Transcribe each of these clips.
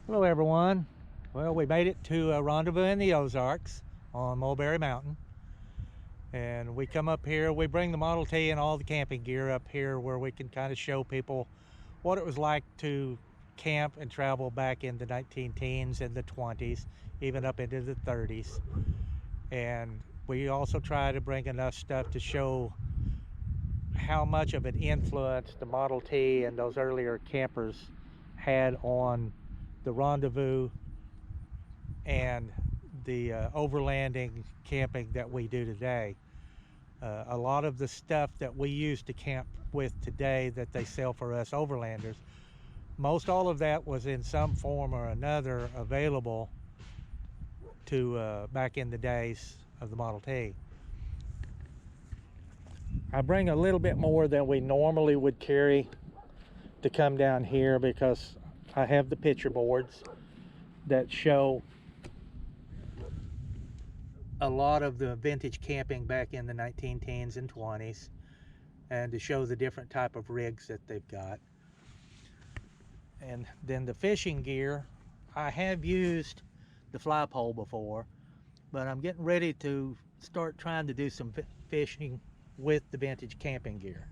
Hello everyone. Well, we made it to a rendezvous in the Ozarks on Mulberry Mountain, and we come up here. We bring the Model T and all the camping gear up here where we can kind of show people what it was like to camp and travel back in the 1910s and the 20s, even up into the 30s. And we also try to bring enough stuff to show how much of an influence the Model T and those earlier campers had on the Rendezvous and the overlanding camping that we do today. A lot of the stuff that we use to camp with today that they sell for us overlanders, most all of that was in some form or another available to back in the days of the Model T. I bring a little bit more than we normally would carry to come down here because I have the picture boards that show a lot of the vintage camping back in the 1910s and 20s, and to show the different type of rigs that they've got. And then the fishing gear, I have used the fly pole before, but I'm getting ready to start trying to do some fishing with the vintage camping gear.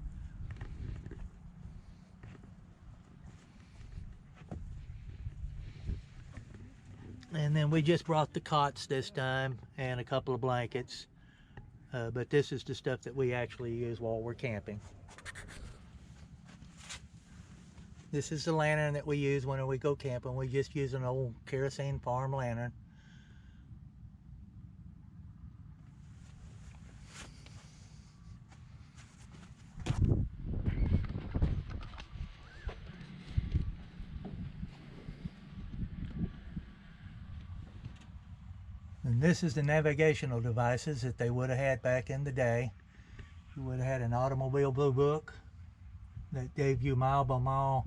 And then we just brought the cots this time and a couple of blankets, but this is the stuff that we actually use while we're camping. This is the lantern that we use when we go camping. We just use an old kerosene farm lantern. And this is the navigational devices that they would have had back in the day. You would have had an automobile blue book that gave you mile by mile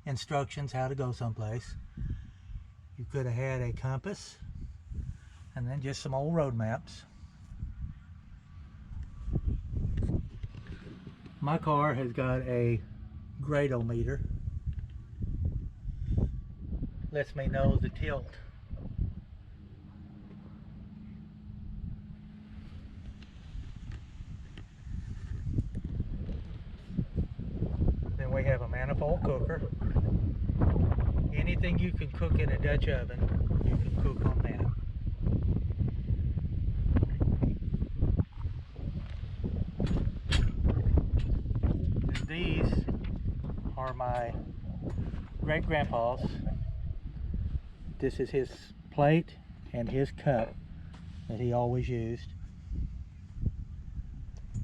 instructions how to go someplace. You could have had a compass and then just some old road maps. My car has got a gradometer. Lets me know the tilt. Then we have a manifold cooker. Anything you can cook in a Dutch oven, you can cook on that. And these are my great-grandpa's. This is his plate and his cup that he always used.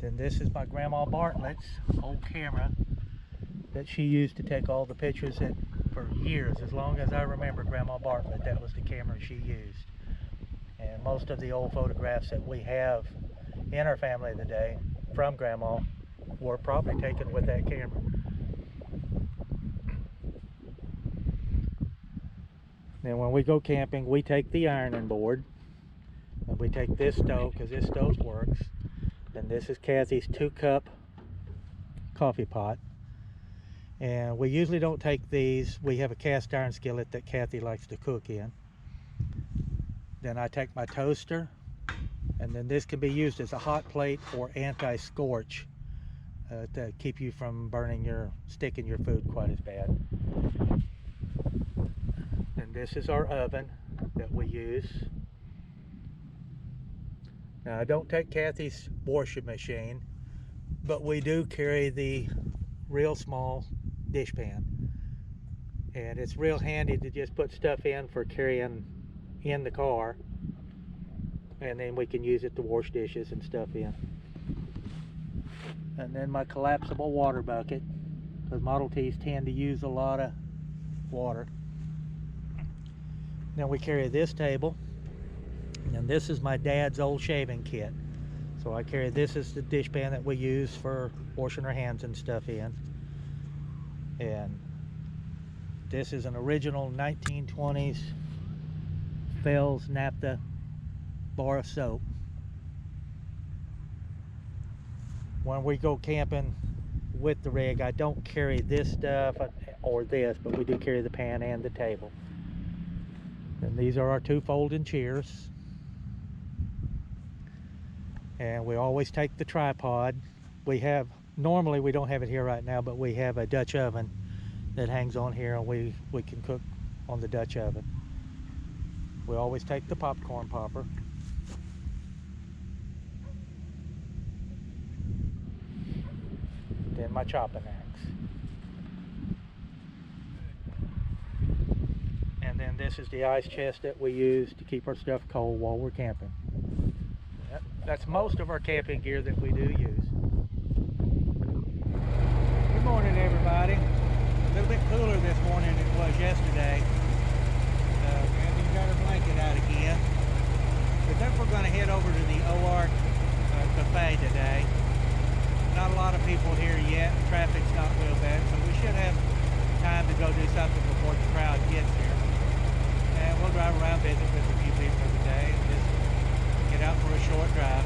Then this is my Grandma Bartlett's old camera that she used to take all the pictures that for years, as long as I remember Grandma Bartlett, that was the camera she used. And most of the old photographs that we have in our family today from Grandma were probably taken with that camera. Then when we go camping, we take the ironing board, and we take this stove because this stove works. Then this is Kathy's 2-cup coffee pot. And we usually don't take these. We have a cast iron skillet that Kathy likes to cook in. Then I take my toaster, and then this can be used as a hot plate or anti-scorch to keep you from sticking your food quite as bad. And this is our oven that we use. Now I don't take Kathy's washing machine, but we do carry the real small dishpan, and it's real handy to just put stuff in for carrying in the car, and then we can use it to wash dishes and stuff in. And then my collapsible water bucket, because Model Ts tend to use a lot of water. Then we carry this table, and this is my dad's old shaving kit, so I carry this as the dishpan that we use for washing our hands and stuff in. And this is an original 1920s Fells naphtha bar of soap. When we go camping with the rig, I don't carry this stuff or this, but we do carry the pan and the table. And these are our 2 folding chairs. And we always take the tripod. Normally we don't have it here right now, but we have a Dutch oven that hangs on here, and we can cook on the Dutch oven. We always take the popcorn popper. Then my chopping axe. And then this is the ice chest that we use to keep our stuff cold while we're camping. That's most of our camping gear that we do use. Good morning, everybody. A little bit cooler this morning than it was yesterday. Randy's got her blanket out again. We think we're going to head over to the Ozarks buffet today. Not a lot of people here yet. Traffic's not real bad, so we should have time to go do something before the crowd gets here. And we'll drive around, visit with a few people today, and just get out for a short drive.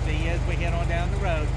See you as we head on down the road.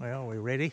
Well, we ready?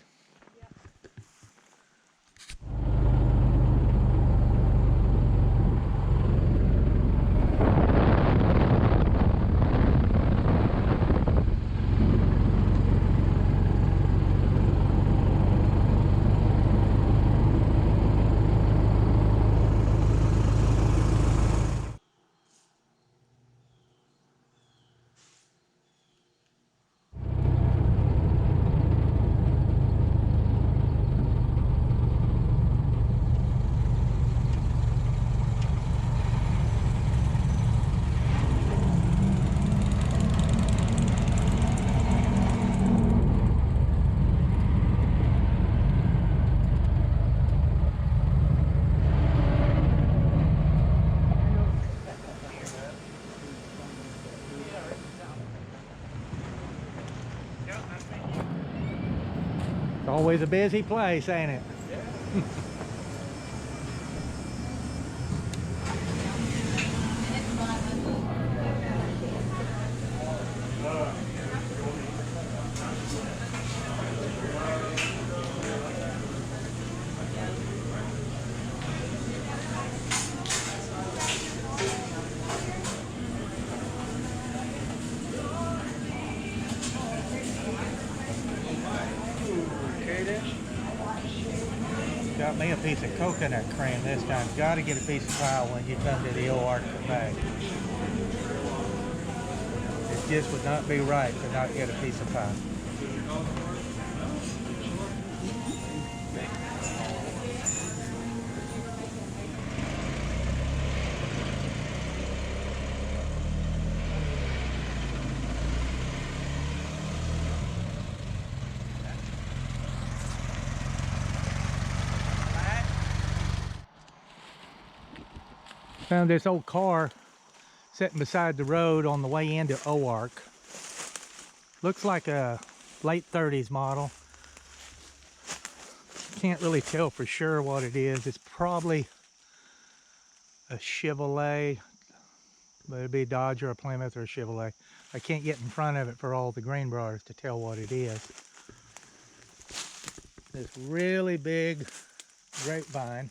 It's always a busy place, ain't it? Yeah. Got me a piece of coconut cream this time. Got to get a piece of pie when you come to the Ozarks buffet. It just would not be right to not get a piece of pie. Found this old car sitting beside the road on the way into Ozarks. Looks like a late 30s model. Can't really tell for sure what it is. It's probably a Chevrolet, but it'd be a Dodge or a Plymouth or a Chevrolet. I can't get in front of it for all the green bars to tell what it is. This really big grapevine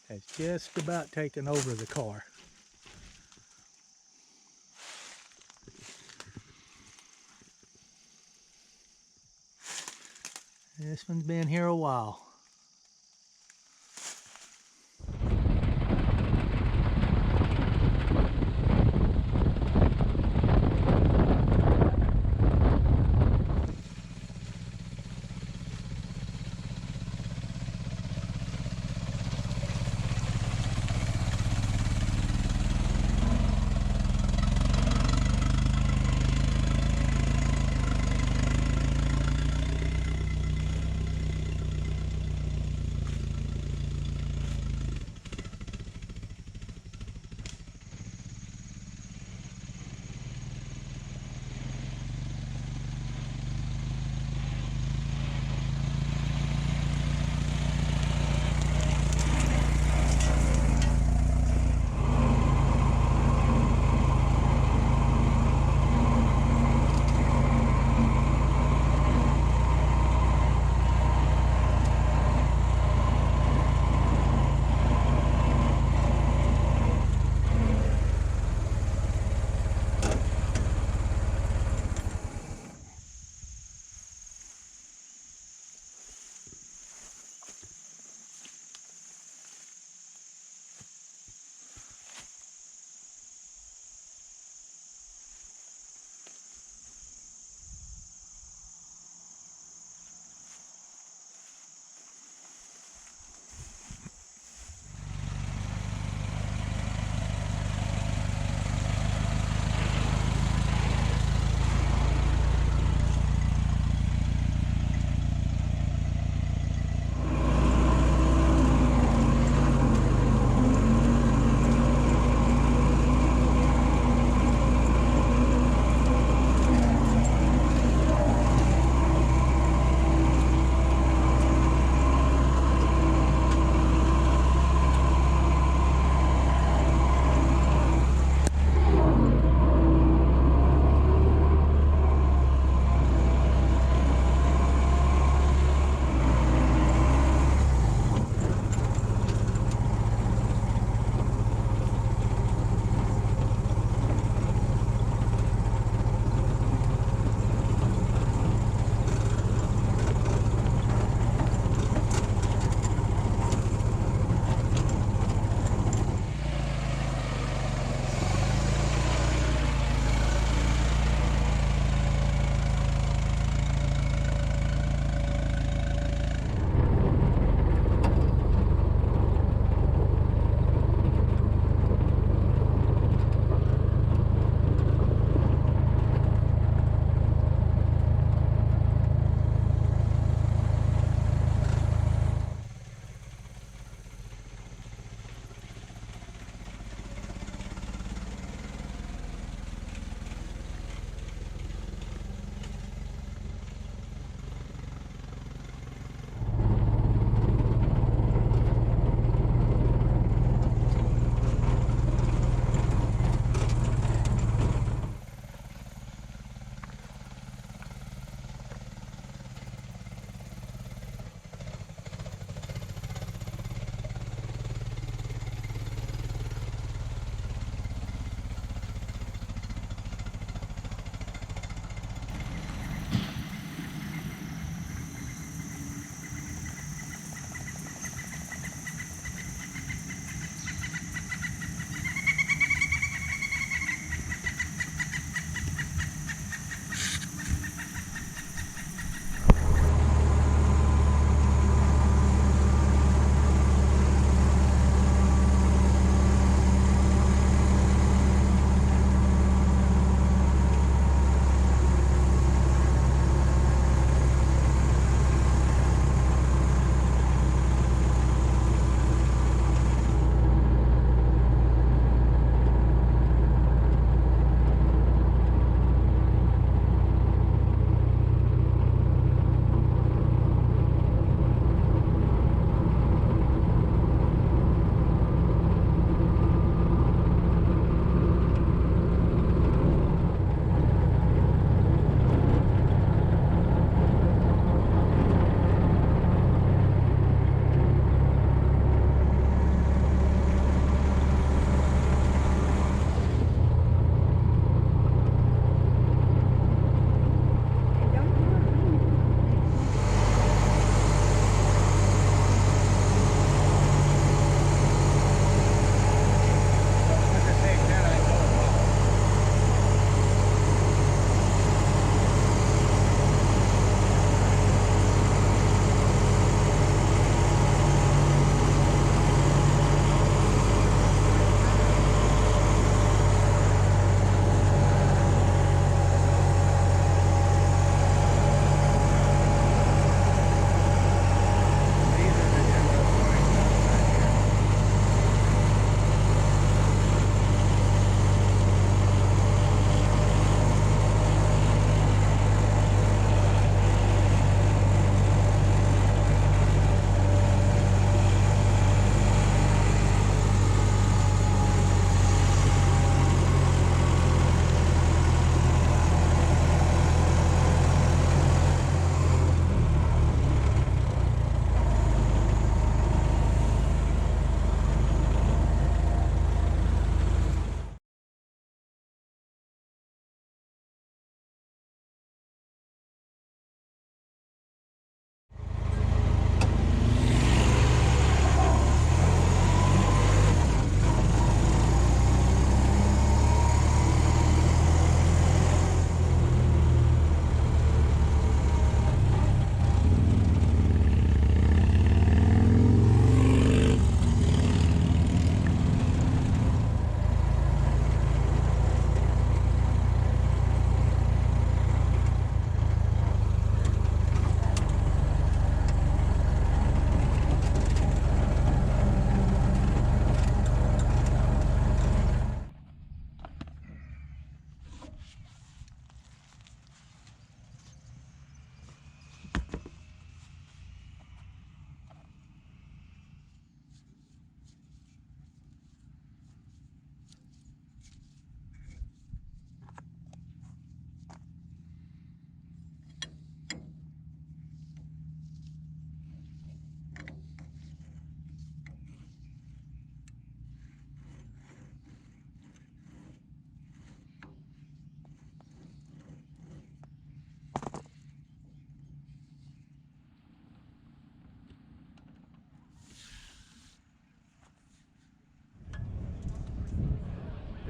has just about taken over the car. This one's been here a while.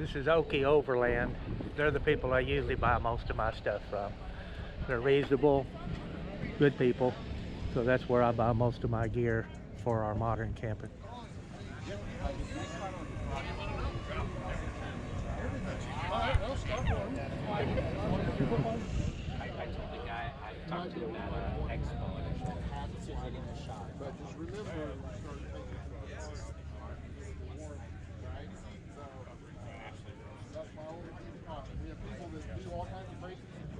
This is Okie Overland. They're the people I usually buy most of my stuff from. They're reasonable, good people. So that's where I buy most of my gear for our modern camping. I told the guy I talked to him at Expo. But just remember, start thinking that's my only caution. We have people that do all kinds of crazy things.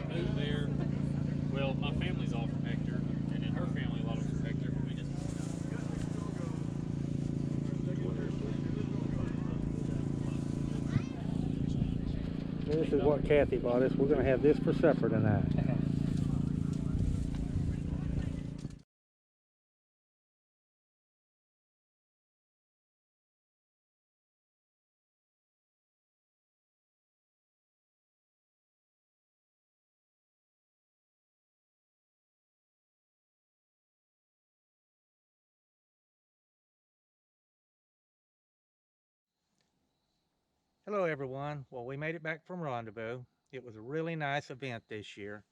Moved there. Well, my family's all from Hector, and then her family, a lot of them from Hector. But we just This is what Kathy bought us. We're going to have this for supper tonight. Hello everyone. Well, we made it back from Rendezvous. It was a really nice event this year.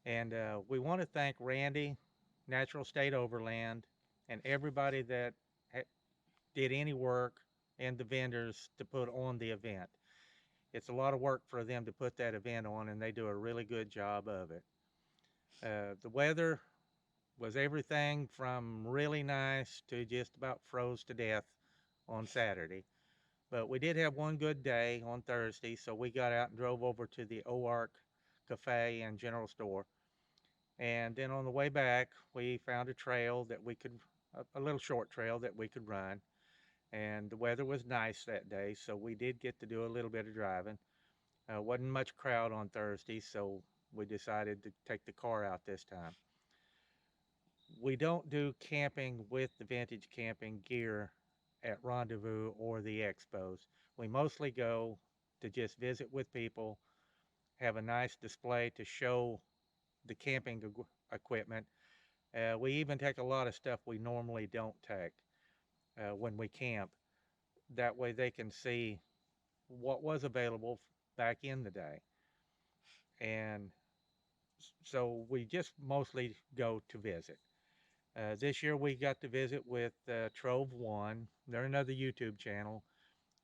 And we want to thank Randy, Natural State Overland, and everybody that did any work and the vendors to put on the event. It's a lot of work for them to put that event on, and they do a really good job of it. The weather was everything from really nice to just about froze to death on Saturday. But we did have one good day on Thursday, so we got out and drove over to the Ozarks Cafe and General Store. And then on the way back, we found a trail that we could, a little short trail that we could run. And the weather was nice that day, so we did get to do a little bit of driving. Wasn't much crowd on Thursday, so we decided to take the car out this time. We don't do camping with the vintage camping gear at Rendezvous or the expos. We mostly go to just visit with people, have a nice display to show the camping equipment. We even take a lot of stuff we normally don't take when we camp. That way they can see what was available back in the day. And so we just mostly go to visit. This year we got to visit with Trove One. They're another YouTube channel,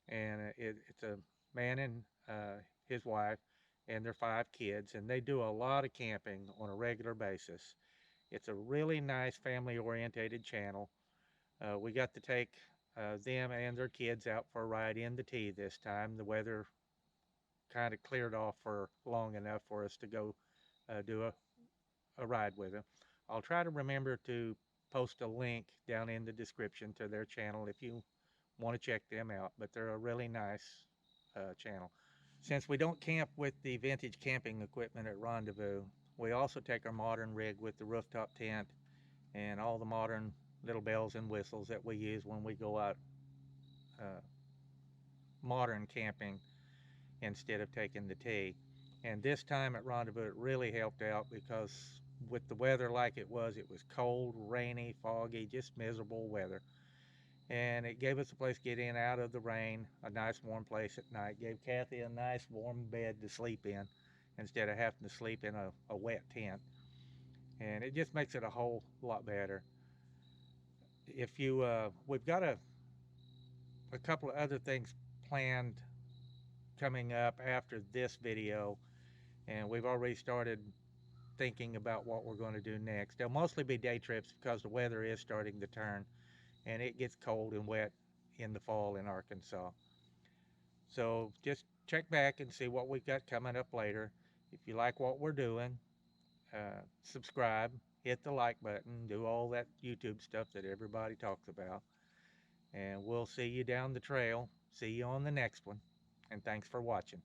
and it's a man and his wife and their 5 kids, and they do a lot of camping on a regular basis. It's a really nice family-oriented channel. We got to take them and their kids out for a ride in the T this time. The weather kind of cleared off for long enough for us to go do a ride with them. I'll try to remember to post a link down in the description to their channel if you want to check them out, but they're a really nice channel. Since we don't camp with the vintage camping equipment at Rendezvous, we also take our modern rig with the rooftop tent and all the modern little bells and whistles that we use when we go out uh, modern camping instead of taking the T. And this time at Rendezvous, it really helped out because with the weather like it was cold, rainy, foggy, just miserable weather. And it gave us a place to get in out of the rain, a nice warm place at night. Gave Kathy a nice warm bed to sleep in instead of having to sleep in a wet tent. And it just makes it a whole lot better. If you, we've got a couple of other things planned coming up after this video, and we've already started thinking about what we're going to do next. They'll mostly be day trips because the weather is starting to turn and it gets cold and wet in the fall in Arkansas. So just check back and see what we've got coming up later. If you like what we're doing, subscribe, hit the like button, do all that YouTube stuff that everybody talks about. And we'll see you down the trail. See you on the next one. And thanks for watching.